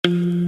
Welcome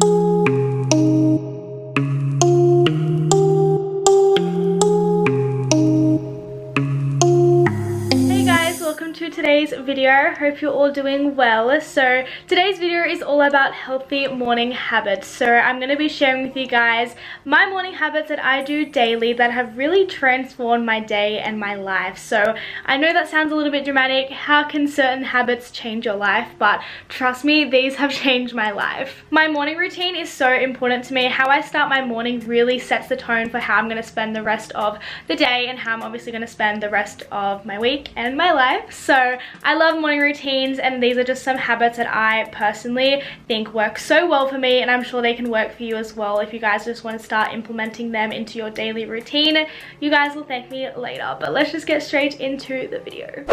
to today's video. Hope you're all doing well. So today's video is all about healthy morning habits. So I'm going to be sharing with you guys my morning habits that I do daily that have really transformed my day and my life. So I know that sounds a little bit dramatic. How can certain habits change your life? But trust me, these have changed my life. My morning routine is so important to me. How I start my morning really sets the tone for how I'm going to spend the rest of the day and how I'm obviously going to spend the rest of my week and my life. So I love morning routines, and these are just some habits that I personally think work so well for me, and I'm sure they can work for you as well. If you guys just want to start implementing them into your daily routine, you guys will thank me later. But let's just get straight into the video.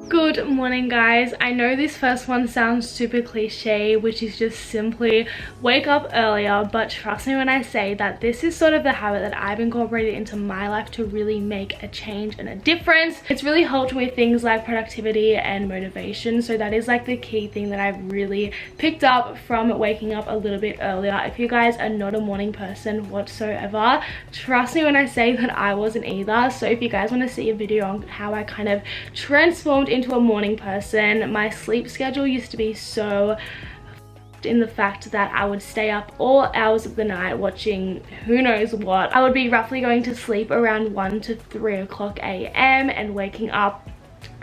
Good morning, guys. I know this first one sounds super cliche, which is just simply wake up earlier, but trust me when I say that this is sort of the habit that I've incorporated into my life to really make a change and a difference. It's really helped with things like productivity and motivation, so that is like the key thing that I've really picked up from waking up a little bit earlier. If you guys are not a morning person whatsoever, trust me when I say that I wasn't either. So if you guys want to see a video on how I kind of transformed into a morning person, my sleep schedule used to be so in the fact that I would stay up all hours of the night watching who knows what. I would be roughly going to sleep around 1 to 3 o'clock a.m. and waking up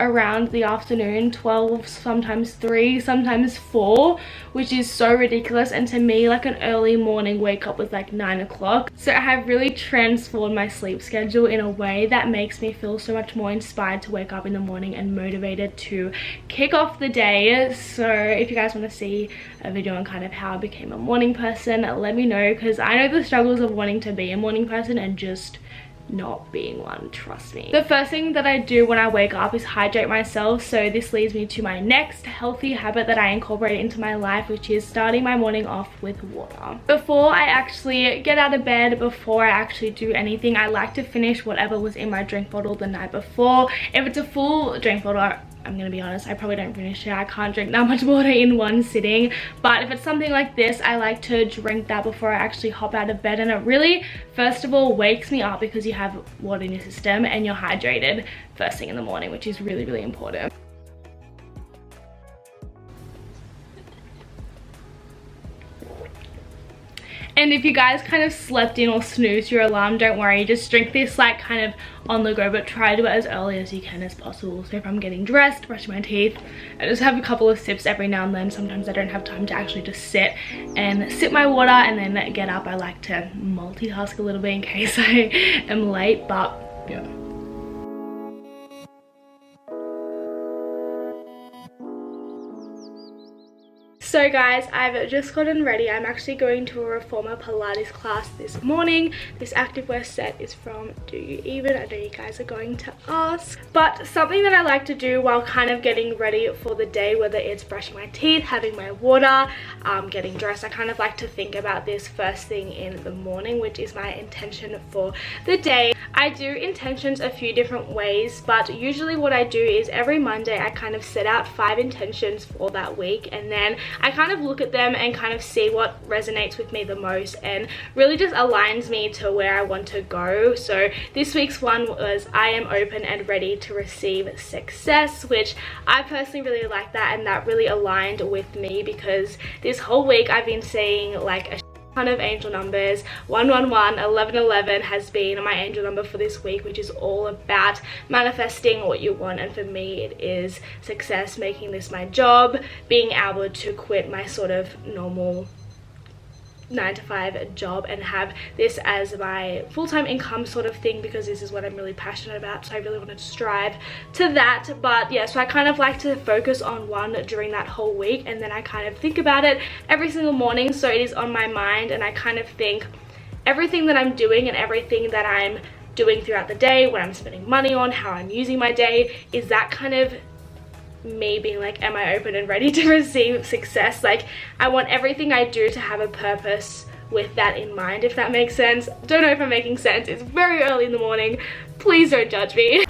around the afternoon, 12, sometimes 3, sometimes 4, which is so ridiculous. And to me, like, an early morning wake up was like 9 o'clock. So I have really transformed my sleep schedule in a way that makes me feel so much more inspired to wake up in the morning and motivated to kick off the day. So if you guys want to see a video on kind of how I became a morning person, let me know, because I know the struggles of wanting to be a morning person and just not being one, trust me. The first thing that I do when I wake up is hydrate myself. So this leads me to my next healthy habit that I incorporate into my life, which is starting my morning off with water. Before I actually get out of bed, before I actually do anything, I like to finish whatever was in my drink bottle the night before. If it's a full drink bottle, I'm gonna be honest, I probably don't finish it. I can't drink that much water in one sitting. But if it's something like this, I like to drink that before I actually hop out of bed. And it really, first of all, wakes me up because you have water in your system and you're hydrated first thing in the morning, which is really, really important. And if you guys kind of slept in or snoozed your alarm, don't worry, just drink this like kind of on the go, but try to do it as early as you can as possible. So if I'm getting dressed, brushing my teeth, I just have a couple of sips every now and then. Sometimes I don't have time to actually just sit and sip my water and then get up. I like to multitask a little bit in case I am late, but yeah. So guys, I've just gotten ready. I'm actually going to a reformer Pilates class this morning. This activewear set is from Do You Even? I know you guys are going to ask. But something that I like to do while kind of getting ready for the day, whether it's brushing my teeth, having my water, getting dressed, I kind of like to think about this first thing in the morning, which is my intention for the day. I do intentions a few different ways, but usually what I do is every Monday I kind of set out 5 intentions for that week, and then I kind of look at them and kind of see what resonates with me the most and really just aligns me to where I want to go. So this week's one was I am open and ready to receive success, which I personally really like that, and that really aligned with me because this whole week I've been seeing like a ton of angel numbers. 111, 1111 has been my angel number for this week, which is all about manifesting what you want. And for me, it is success, making this my job, being able to quit my sort of normal 9-to-5 job and have this as my full-time income sort of thing, because this is what I'm really passionate about. So I really want to strive to that. But yeah, so I kind of like to focus on one during that whole week, and then I kind of think about it every single morning, so it is on my mind, and I kind of think everything that I'm doing and everything that I'm doing throughout the day, what I'm spending money on, how I'm using my day, is that kind of me being like, am I open and ready to receive success? Like, I want everything I do to have a purpose with that in mind, if that makes sense. Don't know if I'm making sense. It's very early in the morning. Please don't judge me.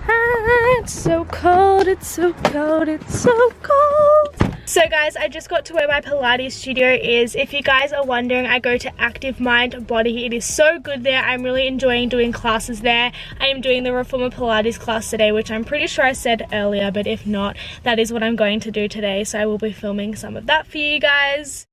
It's so cold, it's so cold, it's so cold. So guys, I just got to where my Pilates studio is. If you guys are wondering, I go to Active Mind Body. It is so good there. I'm really enjoying doing classes there. I am doing the Reformer Pilates class today, which I'm pretty sure I said earlier, but if not, that is what I'm going to do today. So I will be filming some of that for you guys.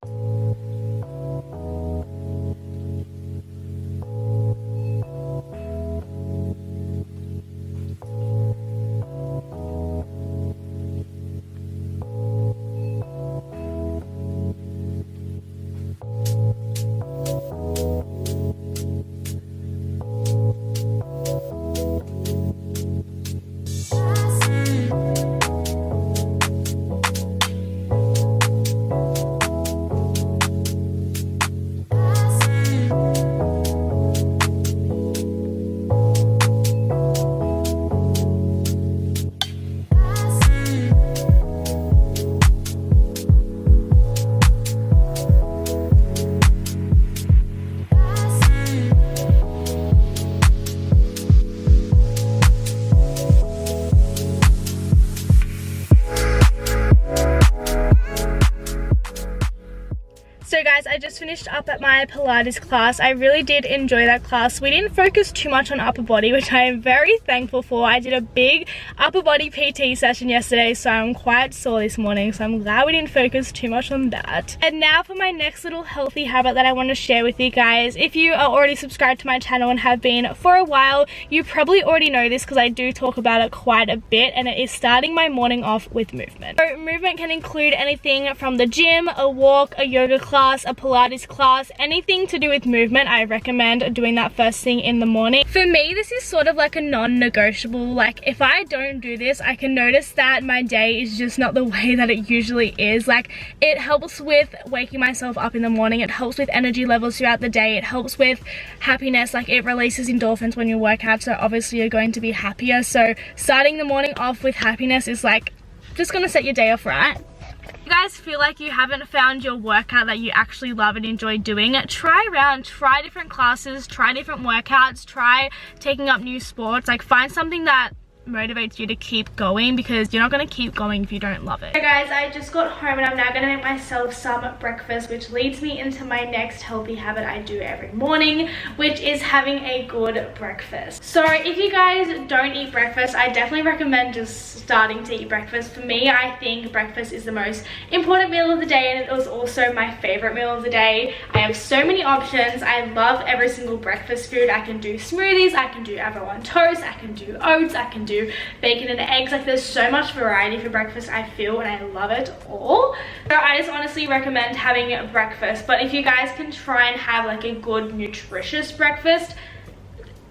So guys, I just finished up at my Pilates class. I really did enjoy that class. We didn't focus too much on upper body, which I am very thankful for. I did a big upper body PT session yesterday, so I'm quite sore this morning, so I'm glad we didn't focus too much on that. And now for my next little healthy habit that I want to share with you guys. If you are already subscribed to my channel and have been for a while, you probably already know this because I do talk about it quite a bit, and it is starting my morning off with movement. So movement can include anything from the gym, a walk, a yoga class, a Pilates class, anything to do with movement. I recommend doing that first thing in the morning. For me, this is sort of like a non-negotiable. Like, if I don't do this, I can notice that my day is just not the way that it usually is. Like, it helps with waking myself up in the morning, it helps with energy levels throughout the day, it helps with happiness. Like, it releases endorphins when you work out, so obviously you're going to be happier. So starting the morning off with happiness is like just gonna set your day off right. If you guys feel like you haven't found your workout that you actually love and enjoy doing, try around, try different classes, try different workouts, try taking up new sports. Like, find something that motivates you to keep going, because you're not going to keep going if you don't love it. Hey guys, I just got home and I'm now going to make myself some breakfast, which leads me into my next healthy habit I do every morning, which is having a good breakfast. So if you guys don't eat breakfast, I definitely recommend just starting to eat breakfast. For me, I think breakfast is the most important meal of the day, and it was also my favorite meal of the day. I have so many options. I love every single breakfast food. I can do smoothies, I can do avocado on toast, I can do oats, I can do bacon and eggs. Like, there's so much variety for breakfast, I feel, and I love it all. So I just honestly recommend having breakfast. But if you guys can try and have like a good nutritious breakfast,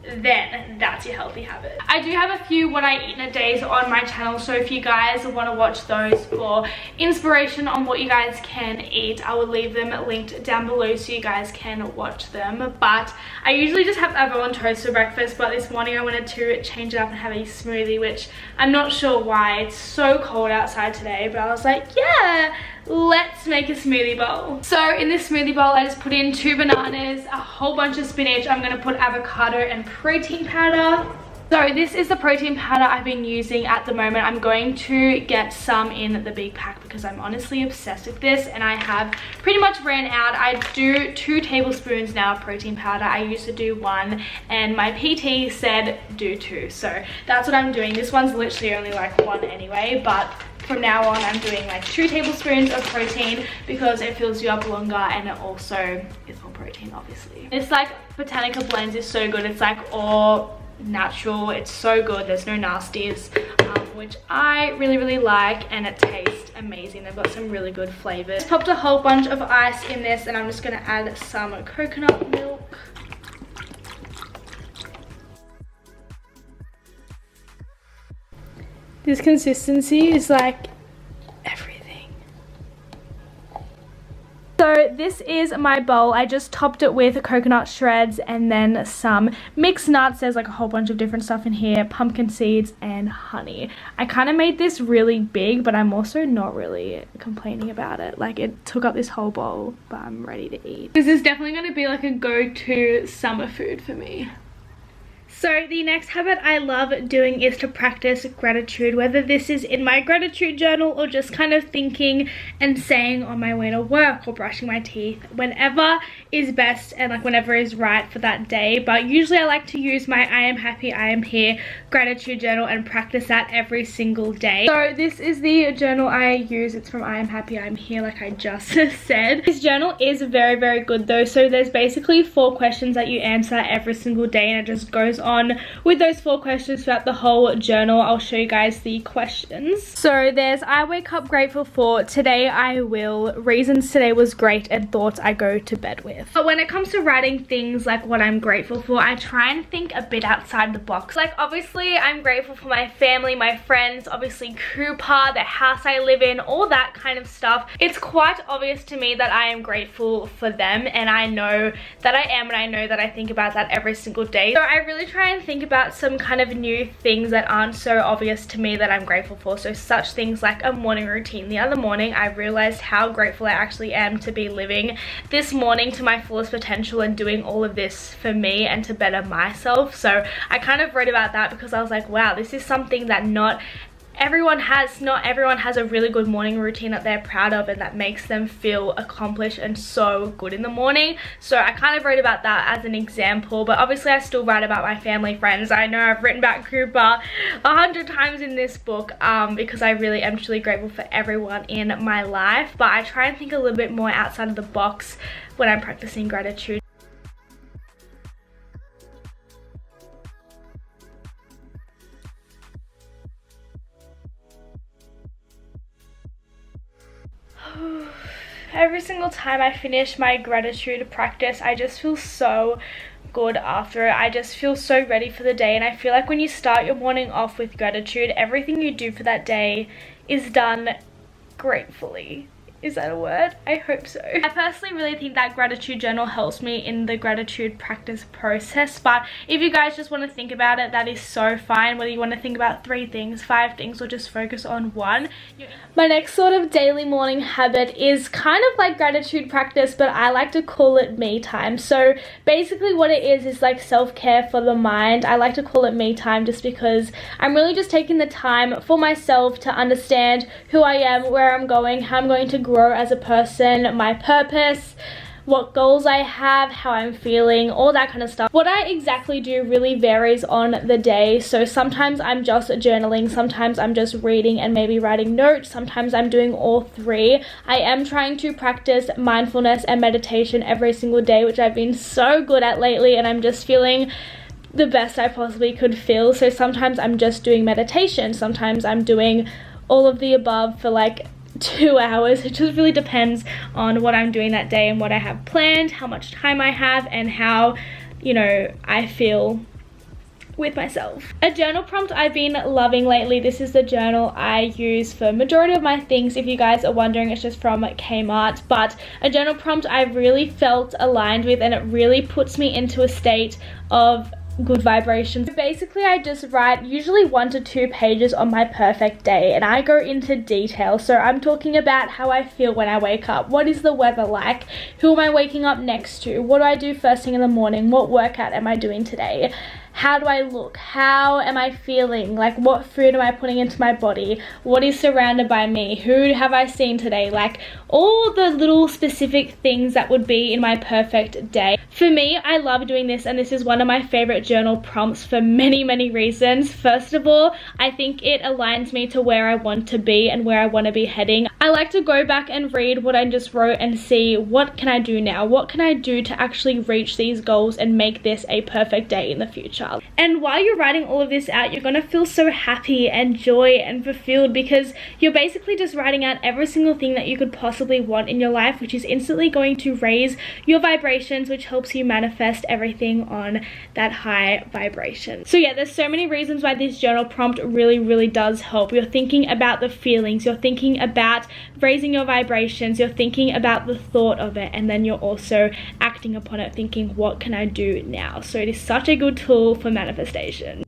then that's your healthy habit. I do have a few what I eat in a days on my channel, so if you guys want to watch those for inspiration on what you guys can eat, I will leave them linked down below so you guys can watch them. But I usually just have avocado on toast for breakfast, but this morning I wanted to change it up and have a smoothie, which I'm not sure why. It's so cold outside today, but I was like, yeah, let's make a smoothie bowl. So in this smoothie bowl, I just put in 2 bananas, a whole bunch of spinach. I'm gonna put avocado and protein powder. So this is the protein powder I've been using at the moment. I'm going to get some in the big pack because I'm honestly obsessed with this, and I have pretty much ran out. I do 2 tablespoons now of protein powder. I used to do 1, and my PT said do 2. So that's what I'm doing. This one's literally only like 1 anyway, but from now on I'm doing like 2 tablespoons of protein because it fills you up longer, and it also is all protein, obviously. It's like Botanica Blends is so good. It's like all natural, it's so good, there's no nasties, which I really like, and it tastes amazing. They've got some really good flavors. Just popped a whole bunch of ice in this, and I'm just gonna add some coconut milk. This consistency is like everything. So this is my bowl. I just topped it with coconut shreds and then some mixed nuts. There's like a whole bunch of different stuff in here, pumpkin seeds and honey. I kind of made this really big, but I'm also not really complaining about it. Like, it took up this whole bowl, but I'm ready to eat. This is definitely going to be like a go-to summer food for me. So the next habit I love doing is to practice gratitude, whether this is in my gratitude journal or just kind of thinking and saying on my way to work or brushing my teeth, whenever is best and like whenever is right for that day. But usually I like to use my I am happy, I am here gratitude journal and practice that every single day. So this is the journal I use. It's from I am happy, I am here, like I just said. This journal is very, very good though. So there's basically 4 questions that you answer every single day, and it just goes on with those 4 questions throughout the whole journal. I'll show you guys the questions. So there's I wake up grateful for, today I will, reasons today was great, and thoughts I go to bed with. But when it comes to writing things like what I'm grateful for, I try and think a bit outside the box. Like, obviously I'm grateful for my family, my friends, obviously Cooper, the house I live in, all that kind of stuff. It's quite obvious to me that I am grateful for them, and I know that I am, and I know that I think about that every single day. So I really try and think about some kind of new things that aren't so obvious to me that I'm grateful for. So such things like a morning routine. The other morning I realized how grateful I actually am to be living this morning to my fullest potential and doing all of this for me and to better myself. So I kind of wrote about that because I was like, wow, this is something that not everyone has a really good morning routine that they're proud of and that makes them feel accomplished and so good in the morning. So I kind of wrote about that as an example, but obviously I still write about my family, friends. I know I've written about Cooper 100 times in this book because I really am truly grateful for everyone in my life, but I try and think a little bit more outside of the box when I'm practicing gratitude. Every single time I finish my gratitude practice, I just feel so good after it. I just feel so ready for the day, and I feel like when you start your morning off with gratitude, everything you do for that day is done gratefully. Is that a word? I hope so. I personally really think that gratitude journal helps me in the gratitude practice process, but if you guys just want to think about it, that is so fine. Whether you want to think about 3 things, 5 things, or just focus on one. My next sort of daily morning habit is kind of like gratitude practice, but I like to call it me time. So basically what it is like self-care for the mind. I like to call it me time just because I'm really just taking the time for myself to understand who I am, where I'm going, how I'm going to grow as a person, my purpose, what goals I have, how I'm feeling, all that kind of stuff. What I exactly do really varies on the day. So sometimes I'm just journaling, sometimes I'm just reading and maybe writing notes, sometimes I'm doing all 3. I am trying to practice mindfulness and meditation every single day, which I've been so good at lately, and I'm just feeling the best I possibly could feel. So sometimes I'm just doing meditation, sometimes I'm doing all of the above for like 2 hours. It just really depends on what I'm doing that day and what I have planned, how much time I have, and how, you know, I feel with myself. A journal prompt I've been loving lately, this is the journal I use for majority of my things. If you guys are wondering, it's just from Kmart, but a journal prompt I've really felt aligned with, and it really puts me into a state of good vibrations. Basically I just write usually 1 to 2 pages on my perfect day, and I go into detail. So I'm talking about how I feel when I wake up, what is the weather like, who am I waking up next to, what do I do first thing in the morning, what workout am I doing today, how do I look, how am I feeling, like what food am I putting into my body, what is surrounded by me, who have I seen today, like all the little specific things that would be in my perfect day. For me, I love doing this, and this is one of my favorite journal prompts for many reasons. First of all, I think it aligns me to where I want to be and where I want to be heading. I like to go back and read what I just wrote and see what can I do now, what can I do to actually reach these goals and make this a perfect day in the future. future. And while you're writing all of this out, you're gonna feel so happy and joy and fulfilled because you're basically just writing out every single thing that you could possibly want in your life, which is instantly going to raise your vibrations, which helps you manifest everything on that high vibration. So yeah, there's so many reasons why this journal prompt really does help. You're thinking about the feelings, you're thinking about raising your vibrations, you're thinking about the thought of it, and then you're also acting upon it, thinking, what can I do now? So it is such a good tool for manifestation.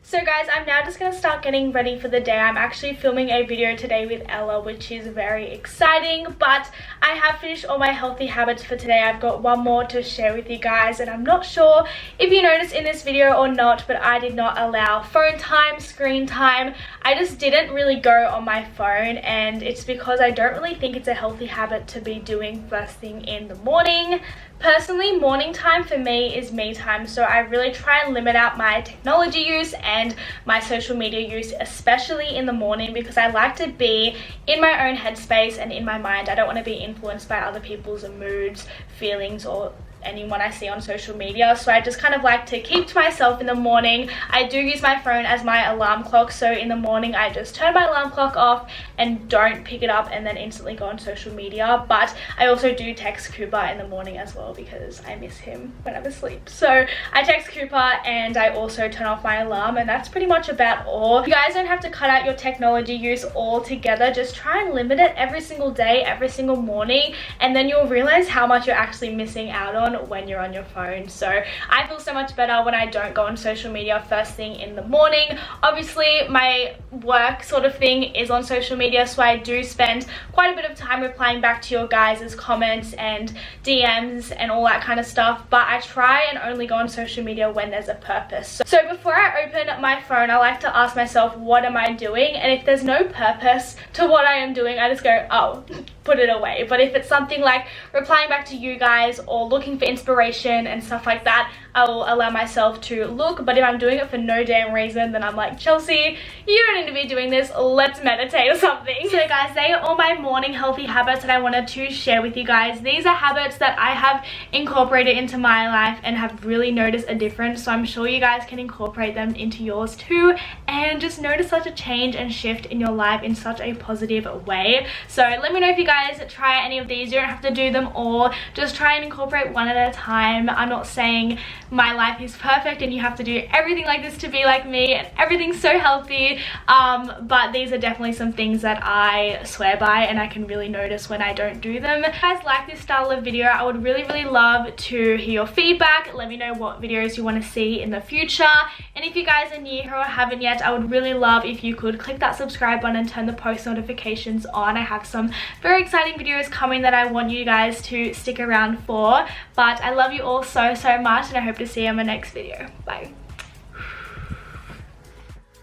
So guys, I'm now just going to start getting ready for the day. I'm actually filming a video today with Ella, which is very exciting, but I have finished all my healthy habits for today. I've got one more to share with you guys, and I'm not sure if you noticed in this video or not, but I did not allow phone time, screen time. I just didn't really go on my phone, and it's because I don't really think it's a healthy habit to be doing first thing in the morning. Personally, morning time for me is me time, so I really try and limit out my technology use and my social media use, especially in the morning, because I like to be in my own headspace and in my mind. I don't want to be influenced by other people's moods, feelings, or anyone I see on social media. So I just kind of like to keep to myself in the morning. I do use my phone as my alarm clock, so in the morning I just turn my alarm clock off and don't pick it up and then instantly go on social media. But I also do text Cooper in the morning as well because I miss him when I'm asleep. So I text Cooper and I also turn off my alarm, and that's pretty much about all. You guys don't have to cut out your technology use altogether. Just try and limit it every single day, every single morning, and then you'll realize how much you're actually missing out on when you're on your phone. So I feel so much better when I don't go on social media first thing in the morning. Obviously my work sort of thing is on social media, so I do spend quite a bit of time replying back to your guys' comments and DMs and all that kind of stuff, but I try and only go on social media when there's a purpose. So before I open my phone, I like to ask myself, what am I doing? And if there's no purpose to what I am doing, I just go, oh, put it away. But if it's something like replying back to you guys or looking for inspiration and stuff like that, I will allow myself to look. But if I'm doing it for no damn reason, then I'm like, Chelsea, you don't need to be doing this, let's meditate or something. So guys, they are all my morning healthy habits that I wanted to share with you guys. These are habits that I have incorporated into my life and have really noticed a difference, so I'm sure you guys can incorporate them into yours too and just notice such a change and shift in your life in such a positive way. So let me know if you guys try any of these. You don't have to do them all, just try and incorporate one at a time. I'm not saying my life is perfect and you have to do everything like this to be like me and everything's so healthy, but these are definitely some things that I swear by and I can really notice when I don't do them. If you guys like this style of video, I would really love to hear your feedback. Let me know what videos you want to see in the future, and if you guys are new here or haven't yet, I would really love if you could click that subscribe button and turn the post notifications on. I have some very exciting videos coming that I want you guys to stick around for. But I love you all so much, and I hope to see you in my next video. Bye.